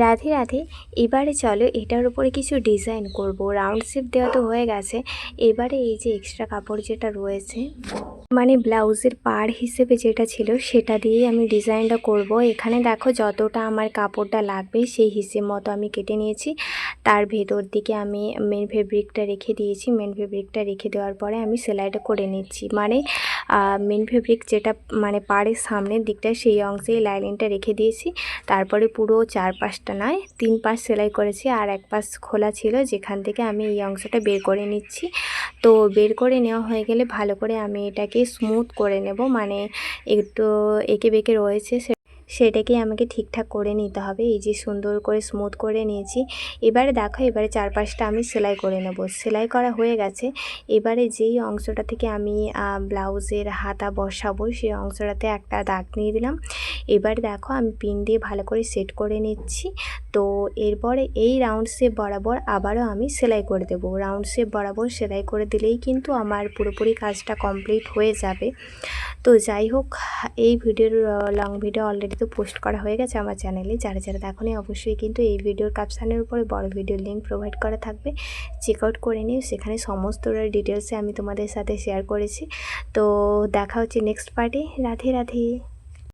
রাধে রাধে। এবারে চলো এটার উপরে কিছু ডিজাইন করব। রাউন্ড শেপ দেওয়া তো হয়ে গেছে, এবারে এই যে এক্সট্রা কাপড় যেটা রয়েছে, মানে ব্লাউজের পাড় হিসেবে যেটা ছিল সেটা দিয়েই আমি ডিজাইনটা করব। এখানে দেখো যতটা আমার কাপড়টা লাগবে সেই হিসেব মতো আমি কেটে নিয়েছি। তার ভেতর দিকে আমি মেন ফেব্রিকটা রেখে দিয়েছি। মেন ফেব্রিকটা রেখে দেওয়ার পরে আমি সেলাইটা করে নিচ্ছি। মানে মেন ফেব্রিক যেটা মানে পাড়ের সামনের দিকটা সেই অংশে লাইনিংটা রেখে দিয়েছি। তারপরে পুরো 4-5টা নয় 3 পাশ সেলাই করেছি, আর এক পাশ খোলা ছিল যেখান থেকে আমি এই অংশটা বের করে নিচ্ছি। তো বের করে নেওয়া হয়ে গেলে ভালো করে আমি এটাকে স্মুথ করে নেব, মানে একটু এঁকে বেঁকে রয়েছে সেটাকে আমাকে ঠিকঠাক করে নিতে হবে। এই যে সুন্দর করে স্মুথ করে নিয়েছি। এবারে দেখো এবারে 4-5টা আমি সেলাই করে নেব। সেলাই করা হয়ে গেছে। এবারে যেই অংশটা থেকে আমি ব্লাউজের হাতা বসাবো সেই অংশটাতে একটা দাগ নিয়ে দিলাম। এবারে দেখো আমি পিন দিয়ে ভালো করে সেট করে নিচ্ছি। তো এরপরে এই রাউন্ড শেপ বরাবর আবারও আমি সেলাই করে দেব। রাউন্ড শেপ বরাবর সেলাই করে দিলেই কিন্তু আমার পুরোপুরি কাজটা কমপ্লিট হয়ে যাবে। তো যাই হোক, এই ভিডিওর লং ভিডিও অলরেডি তো পোস্ট করা হয়ে গেছে আমার চ্যানেলে। যারা যারা দেখোনি অবশ্যই কিন্তু এই ভিডিওর ক্যাপশনের উপরে বড় ভিডিওর লিঙ্ক প্রোভাইড করা থাকবে, চেক আউট করে নিও। সেখানে সমস্ত ডিটেলসে আমি তোমাদের সাথে শেয়ার করেছি। তো দেখা হচ্ছে নেক্সট পার্টে। রাধে রাধে।